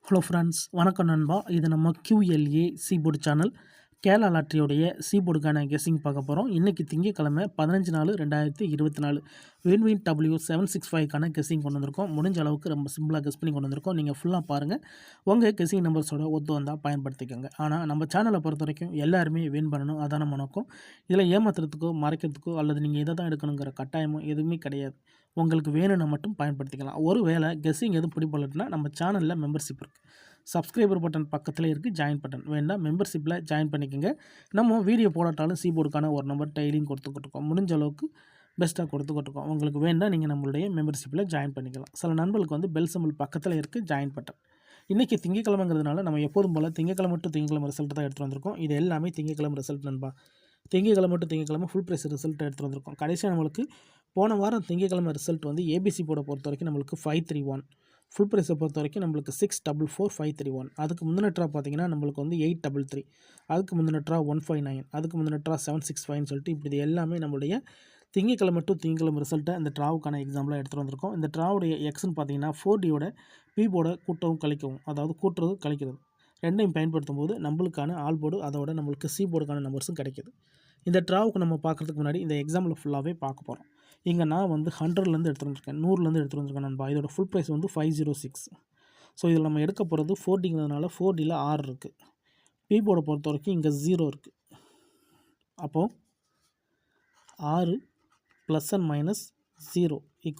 Hello friends, வணக்கம் நண்பா. இது நம்ம QLA சீபோர்டு சேனல். கேரளா லாட்டரியோடைய சீபோர்டுக்கான கெஸ்ஸிங் பார்க்க போகிறோம். இன்றைக்கி திங்கக்கிழமை 15/4/2024 வின்வின் W765க்கான கெஸ்ஸிங் கொண்டு வந்திருக்கோம். முடிஞ்ச அளவுக்கு ரொம்ப சிம்பிளாக கெஸ் பண்ணி கொண்டு வந்திருக்கோம். நீங்கள் ஃபுல்லாக பாருங்கள். உங்கள் கெஸ்ஸிங் நம்பர்ஸோட ஒத்து வந்தால் பயன்படுத்திக்கோங்க. ஆனால் நம்ம சேனலை பொறுத்த வரைக்கும் எல்லாருமே வின் பண்ணணும், அதான் நம்ம நோக்கம். இதில் ஏமாத்துறதுக்கோ மறைக்கிறதுக்கோ அல்லது நீங்கள் இதை தான் எடுக்கணுங்கிற கட்டாயமோ எதுவுமே கிடையாது. உங்களுக்கு வேணும்னா மட்டும் பயன்படுத்திக்கலாம். ஒரு வேளை கெஸ்ஸிங் எதுவும் பிடிப்படலைன்னா நம்ம சேனலில் மெம்பர்ஷிப் இருக்குது. சப்ஸ்கிரைபர் பட்டன் பக்கத்தில் இருக்குது ஜாயின் பட்டன் வேண்டாம், மெம்பர்ஷிப்பில் ஜாயின் பண்ணிக்கோங்க. நம்ம வீடியோ போடாட்டாலும் சீபோர்டுக்கான ஒரு நம்பர் டெய்லியும் கொடுத்துக்கிட்டுருக்கோம். முடிஞ்ச அளவுக்கு பெஸ்ட்டாக கொடுத்துக்கிட்டுருக்கோம். உங்களுக்கு வேண்டாம் நீங்கள் நம்மளுடைய மெம்பர்ஷிப்பில் ஜாயின் பண்ணிக்கலாம். சில நண்பர்களுக்கு பெல் சிம்பிள் பக்கத்தில் இருக்குது ஜாயின் பட்டன். இன்றைக்கி திங்கக்கிழமைங்கிறதுனால நம்ம எப்போதும் போல் திங்கக்கிழமை டு திங்கக்கிழமை ரிசல்ட் தான் எடுத்துகிட்டு வந்திருக்கோம். இது எல்லாமே திங்கக்கிழமை ரிசல்ட் நண்பா. திங்கக்கிழமை டு திங்கக்கிழமை ஃபுல் ப்ரைஸ் ரிசல்ட் எடுத்துகிட்டு வந்திருக்கோம். கடைசியாக நம்மளுக்கு போன வாரம் திங்கக்கிழமை ரிசல்ட் ஏபிசி போர்டை பொறுத்த வரைக்கும் நம்மளுக்கு 531, ஃபுல் ப்ரைஸை பொறுத்த வரைக்கும் நம்மளுக்கு 644,531. அதுக்கு முந்தின ட்ரா பார்த்தீங்கன்னா நம்மளுக்கு 833, அதுக்கு முந்தின ட்ரா 159, அதுக்கு முந்தின ட்ரா 765 சொல்லிட்டு இப்படி எல்லாமே நம்மளுடைய திங்கக்கிழமை டு திங்கக்கிழமை ரிசல்ட்டை இந்த ட்ராவுக்கான எக்ஸாம்பிளாக எடுத்துகிட்டு வந்திருக்கோம். இந்த ட்ராவுடைய எக்ஸ்ன்னு பார்த்தீங்கன்னா 4Dயோட பீபோர்டை கூட்டவும் கழிக்கவும், அதாவது கூட்டுறது கழிக்கிறது ரெண்டையும் பயன்படுத்தும் போது நம்மளுக்கான ஆல் போர்டு அதோட நம்மளுக்கு சி போர்டுக்கான நம்பர்ஸும் கிடைக்கிது. இந்த ட்ராவுக்கு நம்ம பார்க்குறதுக்கு முன்னாடி இந்த எக்ஸாம்பிள் ஃபுல்லாகவே பார்க்க போகிறோம். இங்கே நான் 100லேருந்து எடுத்துகிட்டு வந்திருக்கேன், 100லேருந்து எடுத்துகிட்டு வந்திருக்கேன் நண்பா. இதோட ஃபுல் ப்ரைஸ் 506. ஸோ இதில் நம்ம எடுக்க போகிறது 4Dங்கிறதுனால 4Dயில் 6 இருக்குது. பி போர்டை பொறுத்த வரைக்கும் இங்கே 0 இருக்குது. அப்போது 6 + - 0 =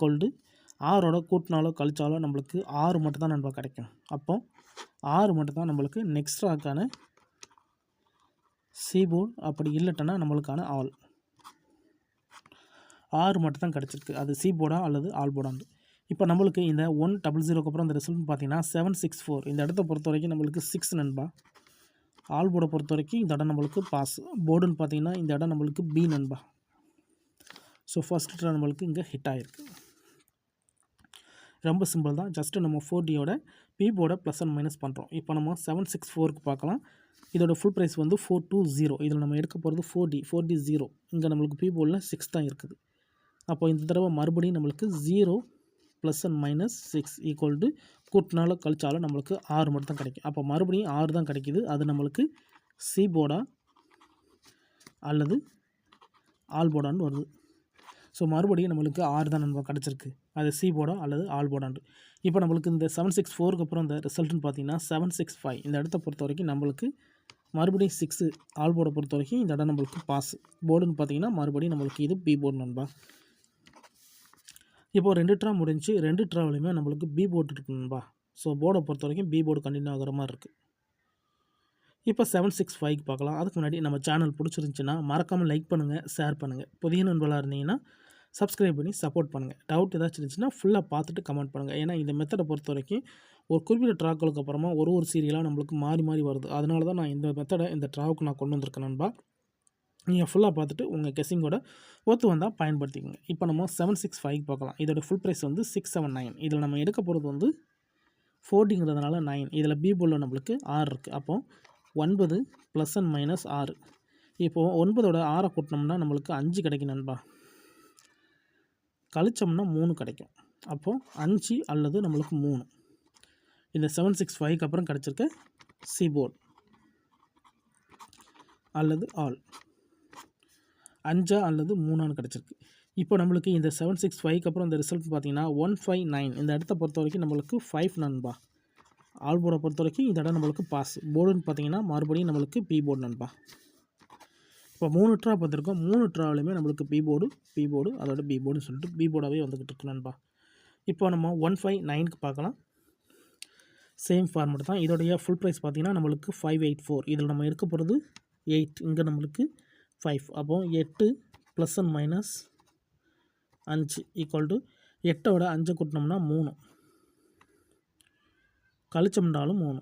6ஓட கூட்டினாலோ கழிச்சாலோ நம்மளுக்கு 6 மட்டும் தான் நண்பா கிடைக்கும். அப்போ 6 மட்டும் தான் நம்மளுக்கு நெக்ஸ்ட் ராக்கான சி போர்டு, அப்படி இல்லைட்டனா நம்மளுக்கான ஆல் 6 மட்டும் தான் கிடச்சிருக்கு. அது சி போர்டா அல்லது ஆல் போர்டான்னு. இப்போ நம்மளுக்கு இந்த 100க்கு அப்புறம் இந்த ரிசல்ட்னு பார்த்தீங்கன்னா 764. இந்த இடத்த பொறுத்த வரைக்கும் நம்மளுக்கு 6 நண்பா. ஆல் போர்டை பொறுத்த வரைக்கும் இந்த இடம் நம்மளுக்கு பாஸ். போர்டுன்னு பார்த்தீங்கன்னா இந்த இடம் நம்மளுக்கு பி நண்பா. ஸோ ஃபர்ஸ்ட் ட்ரா நம்மளுக்கு இங்கே ஹிட் ஆகிருக்கு. ரொம்ப சிம்பிள் தான். ஜஸ்ட்டு நம்ம 4Dயோட பி போர்டை ப்ளஸ் அண்ட் மைனஸ் பண்ணுறோம். இப்போ நம்ம 764க்கு பார்க்கலாம். இதோட ஃபுல் ப்ரைஸ் 420. இதில் நம்ம எடுக்க போகிறது 4D 0. இங்கே நம்மளுக்கு பி போர்டில் 6 தான் இருக்குது. அப்போ இந்த தடவை மறுபடியும் நம்மளுக்கு 0 + - 6 கூட்டினாலும் கழிச்சாலும் நம்மளுக்கு 6 மட்டும் தான் கிடைக்கும். அப்போ மறுபடியும் 6 தான் கிடைக்கிது. அது நம்மளுக்கு சி போர்டா அல்லது ஆல் போர்டான்னு வருது. ஸோ மறுபடியும் நம்மளுக்கு 6 தான் நம்ம கிடச்சிருக்கு. அது சி போர்டா அல்லது ஆல் போர்டான்னு. இப்போ நம்மளுக்கு இந்த 764க்கு அப்புறம் இந்த ரிசல்ட்டுன்னு பார்த்தீங்கன்னா 765. இந்த இடத்த பொறுத்த வரைக்கும் நம்மளுக்கு மறுபடியும் 6 ஆல் போர்டை பொறுத்த வரைக்கும் இந்த இடம் நம்மளுக்கு பாஸ். போர்டுன்னு பார்த்தீங்கன்னா மறுபடியும் நம்மளுக்கு இது பி போர்டு நண்பா. இப்போ 2 ட்ரா முடிஞ்சு 2 ட்ராவிலையுமே நம்மளுக்கு பி போர்டு இருக்கு நண்பா. ஸோ போர்டை பொறுத்த வரைக்கும் பி போர்டு கண்டினியூ ஆகிற மாதிரி இருக்குது. இப்போ 765க்கு பார்க்கலாம். அதுக்கு முன்னாடி நம்ம சேனல் பிடிச்சிருந்துச்சின்னா மறக்காமல் லைக் பண்ணுங்கள், ஷேர் பண்ணுங்கள். புதிய நண்பர்களாக இருந்தீங்கன்னா சப்ஸ்கிரைப் பண்ணி சப்போர்ட் பண்ணுங்கள். டவுட் ஏதாச்சும் இருந்துச்சுன்னா ஃபுல்லாக பார்த்துட்டு கமெண்ட் பண்ணுங்கள். ஏன்னா இந்த மெத்தடை பொறுத்த வரைக்கும் ஒரு குறிப்பிட்ட ட்ராக்களுக்கு அப்புறமா ஒரு சீரியலாக நம்மளுக்கு மாறி மாறி வருது. அதனால தான் நான் இந்த மெத்தடை இந்த ட்ராவுக்கு நான் கொண்டு வந்திருக்கேன் நண்பா. நீங்கள் ஃபுல்லாக பார்த்துட்டு உங்கள் கெஸ்ஸிங்கோட ஒத்து வந்தால் பயன்படுத்திக்கோங்க. இப்போ நம்ம 765 பார்க்கலாம். இதோட ஃபுல் ப்ரைஸ் 679. இதில் நம்ம எடுக்க போகிறது 4Dங்கிறதுனால 9. இதில் பி போர்டில் நம்மளுக்கு 6 இருக்குது. அப்போது 9 + - 6. இப்போது 9ஓட 6 கூட்டினோம்னா நம்மளுக்கு 5 கிடைக்கும் நண்பா. கழிச்சோம்னா 3 கிடைக்கும். அப்போது 5 அல்லது நம்மளுக்கு 3. இந்த 765க்கு அப்புறம் கிடச்சிருக்க சி போர்டு அல்லது ஆல் 5 அல்லது 3 கிடச்சிருக்கு. இப்போ நம்மளுக்கு இந்த 765க்கு அப்புறம் இந்த ரிசல்ட் பார்த்தீங்கன்னா 159. இந்த இடத்த பொறுத்த வரைக்கும் நம்மளுக்கு 5 நண்பா. ஆல் போர்டை பொறுத்த வரைக்கும் இந்த இடம் நம்மளுக்கு பாஸ். போர்டுன்னு பார்த்தீங்கன்னா மறுபடியும் நம்மளுக்கு பி போர்டு நண்பா. இப்போ 3 ட்ரா பார்த்துருக்கோம். 3 ட்ராவிலையுமே நம்மளுக்கு பி போர்டு அதோட பி போர்டுன்னு சொல்லிட்டு பி போர்டாகவே வந்துக்கிட்டு இருக்கு நண்பா. இப்போ நம்ம 159க்கு பார்க்கலாம். சேம் ஃபார்மெட் தான். இதோடைய ஃபுல் ப்ரைஸ் பார்த்தீங்கன்னா நம்மளுக்கு 584. இதில் நம்ம எடுக்க போகிறது 8. இங்கே நம்மளுக்கு 5. அப்போது 8 + - 5 = 8ஓட 5 கூட்டினோம்னா 3, கழிச்சோம்னாலும் 3.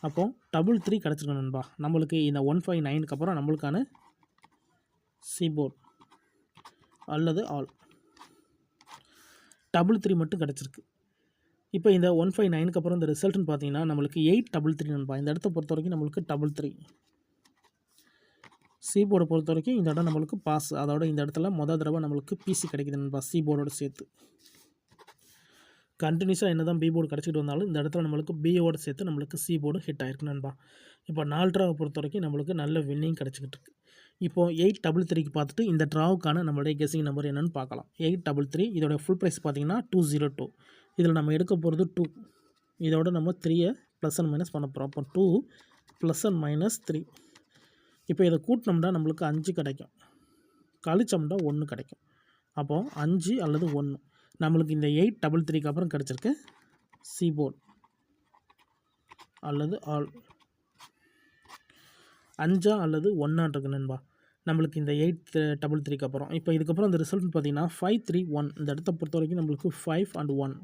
அப்போது 3 கிடச்சிருக்கு நண்பா. நம்மளுக்கு இந்த 159க்கு அப்புறம் நம்மளுக்கான சி போர்டு அல்லது ஆல் 3 மட்டும் கிடச்சிருக்கு. இப்போ இந்த 159க்கு அப்புறம் இந்த ரிசல்ட்னு பார்த்தீங்கன்னா நம்மளுக்கு 833 நண்பா. இந்த இடத்த பொறுத்த வரைக்கும் நம்மளுக்கு 3. சி போர்டை பொறுத்த வரைக்கும் இந்த இடம் நம்மளுக்கு பாஸ். அதோட இந்த இடத்துல மொதல் தடவை நம்மளுக்கு பிசி கிடைக்குது நண்பா, சி போர்டோடு சேர்த்து. கண்டினியூஸாக என்ன தான் பி போர்டு கிடச்சிட்டு வந்தாலும் இந்த இடத்துல நம்மளுக்கு பியோட சேர்த்து நம்மளுக்கு சி போர்டு ஹிட் ஆயிருக்கு நண்பா. இப்போ 4 ட்ராவை பொறுத்த வரைக்கும் நம்மளுக்கு நல்ல வின்னிங் கிடச்சிக்கிட்டு இருக்குது. இப்போது 833க்கு பார்த்துட்டு இந்த ட்ராவுக்கான நம்மளுடைய கெஸிங் நம்பர் என்னென்னு பார்க்கலாம். 833 இதோட ஃபுல் ப்ரைஸ் பார்த்தீங்கன்னா 202. இதில் நம்ம எடுக்க போகிறது 2. இதோட நம்ம 3யை ப்ளஸ் அண்ட் மைனஸ் பண்ண போகிறோம். அப்போ 2 ப்ளஸ் அண்ட் மைனஸ் 3. இப்போ இதை கூட்டினோம்னா நம்மளுக்கு 5 கிடைக்கும், கழிச்சோம்னா 1 கிடைக்கும். அப்போது 5 அல்லது 1 நம்மளுக்கு இந்த 833க்கு அப்புறம் கிடச்சிருக்கு சி போர்டு அல்லது ஆல் 5 அல்லது 1 இருக்கு நண்பா நம்மளுக்கு இந்த 833க்கு அப்புறம். இப்போ இதுக்கப்புறம் அந்த ரிசல்ட் பார்த்தீங்கன்னா 531. இந்த இடத்த பொறுத்த வரைக்கும் நம்மளுக்கு 5 and 1.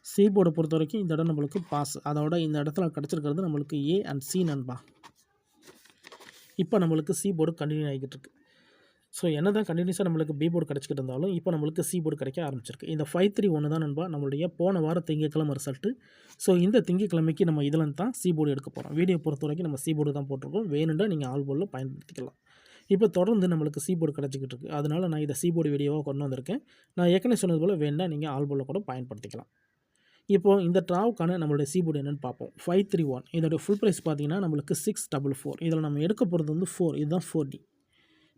சி போர்டை பொறுத்த வரைக்கும் இந்த இடம் நம்மளுக்கு பாஸ். அதோட இந்த இடத்துல கிடச்சிருக்கிறது நம்மளுக்கு ஏ அண்ட் சி நண்பா. இப்போ நம்மளுக்கு சி போர்டு கண்டினியூ ஆகிக்கிட்டு இருக்கு. ஸோ என்ன தான் கண்டினியூஸாக நம்மளுக்கு பி போர்டு கிடச்சிக்கிட்டு இருந்தாலும் இப்போ நம்மளுக்கு சி போர்டு கிடைக்க ஆரம்பிச்சிருக்கு. இந்த 531 தான் நண்பா நம்மளுடைய போன வார திங்கட்கிழமை ரிசல்ட்டு. ஸோ இந்த திங்கட்கிழமைக்கு நம்ம இதில் தான் சி போர்டு எடுக்க போகிறோம். வீடியோ பொறுத்த வரைக்கும் நம்ம சி போர்டு தான் போட்டிருக்கோம். வேணும்னா நீங்கள் ஆல் போர்டில் பயன்படுத்திக்கலாம். இப்போ தொடர்ந்து நம்மளுக்கு சி போர்டு கிடச்சிக்கிட்டு இருக்குது. அதனால் நான் இதை சி போர்டு வீடியோவாக கொண்டு வந்திருக்கேன். நான் ஏற்கனவே சொன்னது போல் வேணும்னா நீங்கள் ஆல் போர்டில் கூட பயன்படுத்திக்கலாம். இப்போது இந்த ட்ராவுக்கான நம்மளுடைய சி போர்டு என்னென்னு பார்ப்போம். 531 இதோட ஃபுல் ப்ரைஸ் பார்த்தீங்கன்னா நம்மளுக்கு 644. இதில் நம்ம எடுக்க போகிறது வந்து 4. இதுதான் 4D.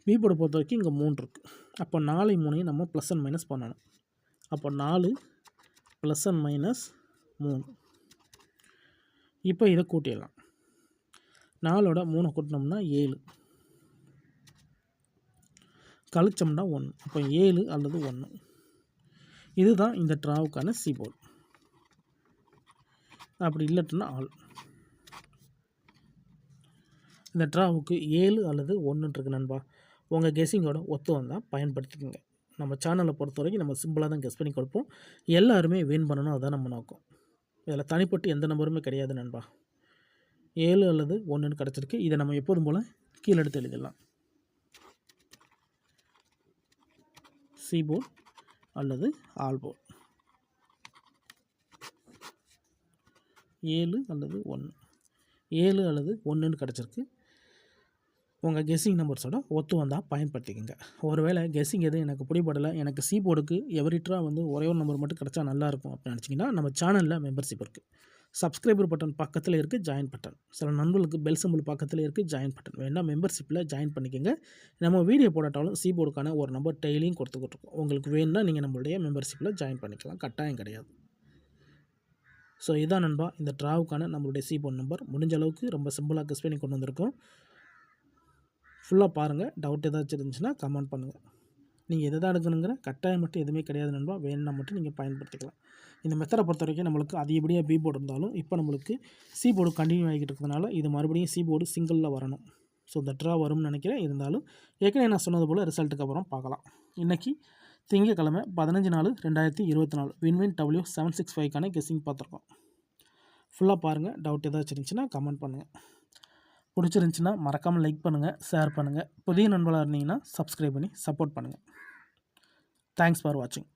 பி போர்டை பொறுத்த வரைக்கும் இங்கே 3 இருக்குது. அப்போ 4 3 நம்ம ப்ளஸ் அண்ட் மைனஸ் பண்ணணும். அப்போ 4 ப்ளஸ் அண்ட் மைனஸ் 3. இப்போ இதை கூட்டிடலாம். 4ஓட 3 கூட்டினோம்னா 7, கழிச்சோம்னா 1. அப்போ 7 அல்லது 1. இதுதான் இந்த ட்ராவுக்கான சி போர்டு. அப்படி இல்லட்டுன்னா ஆல். இந்த ட்ராவுக்கு 7 அல்லது 1 இருக்கு நண்பா. உங்கள் கெஸ்ஸிங்கோட ஒத்து வந்தால் பயன்படுத்திக்கோங்க. நம்ம சேனலை பொறுத்த வரைக்கும் நம்ம சிம்பிளாக தான் கெஸ் பண்ணி கொடுப்போம். எல்லாருமே வின் பண்ணணும், அதுதான் நம்ம நோக்கம். இதில் தனிப்பட்டு எந்த நம்பருமே கிடையாது நண்பா. 7 அல்லது 1 கிடச்சிருக்கு. இதை நம்ம எப்போதும் போல் கீழே எடுத்து எழுதிடலாம். சி போர்டு அல்லது ஆல் போர்டு. 7 அல்லது 1. 7 அல்லது 1 கிடச்சிருக்கு. உங்கள் கெஸ்ஸிங் நம்பர்ஸோட ஒத்து வந்தால் பயன்படுத்திக்கோங்க. ஒருவேளை கெஸ்ஸிங் எதுவும் எனக்கு பிடிபடலை, எனக்கு சி போர்டுக்கு எவரிட்டா வந்து ஒரே ஒரு நம்பர் மட்டும் கிடச்சா நல்லாயிருக்கும் அப்படின்னு நினச்சிங்கன்னா நம்ம சேனலில் மெம்பர்ஷிப் இருக்குது. சப்ஸ்கிரைபர் பட்டன் பக்கத்தில் இருக்குது, ஜாயின் பட்டன். சில நண்பர்களுக்கு பெல் சிம்பிள் பக்கத்தில் இருக்குது, ஜாயின் பட்டன். வேணால் மெம்பர்ஷிப்பில் ஜாயின் பண்ணிக்கோங்க. நம்ம வீடியோ போடாட்டாலும் சி போர்டுக்கான ஒரு நம்பர் டெய்லியும் கொடுத்துக்கிட்டுருக்கோம். உங்களுக்கு வேணும்னா நீங்கள் நம்மளுடைய மெம்பர்ஷிப்பில் ஜாயின் பண்ணிக்கலாம், கட்டாயம் கிடையாது. ஸோ இதான் நண்பா இந்த ட்ராவுக்கான நம்மளுடைய சி போர்டு நம்பர். முடிஞ்ச அளவுக்கு ரொம்ப சிம்பிளாக கெஸ் பண்ணி கொண்டு வந்திருக்கோம். ஃபுல்லாக பாருங்கள். டவுட் ஏதாச்சும் இருந்துச்சுன்னா கமெண்ட் பண்ணுங்கள். நீங்கள் எதை தான் எடுக்கணுங்கிற கட்டாயம் மட்டும் எதுவுமே கிடையாது நண்பா. வேணும்னா மட்டும் நீங்கள் பயன்படுத்திக்கலாம். இந்த மெத்தடை பொறுத்த வரைக்கும் நம்மளுக்கு அதிகப்படியாக பி போர்டு இருந்தாலும் இப்போ நம்மளுக்கு சி போர்டு கண்டினியூ ஆகிட்டு இருக்கிறதுனால இது மறுபடியும் சி போர்டு சிங்கிளில் வரணும். ஸோ இந்த ட்ரா வரும்னு நினைக்கிறேன். இருந்தாலும் ஏற்கனவே நான் சொன்னது போல் ரிசல்ட்டுக்கு அப்புறம் பார்க்கலாம். இன்றைக்கி திங்கக்கிழமை 15/4/2024 வின்வின் W765க்கான கெஸ்ஸிங் பார்த்துருக்கோம். ஃபுல்லாக பாருங்கள். டவுட் ஏதாச்சும் இருந்துச்சுன்னா கமெண்ட் பண்ணுங்கள். பிடிச்சிருந்துச்சின்னா மறக்காமல் லைக் பண்ணுங்கள், ஷேர் பண்ணுங்கள். புதிய நண்பர்களாக இருந்தீங்கன்னா சப்ஸ்கிரைப் பண்ணி சப்போர்ட் பண்ணுங்கள். தேங்க்ஸ் ஃபார் வாட்சிங்.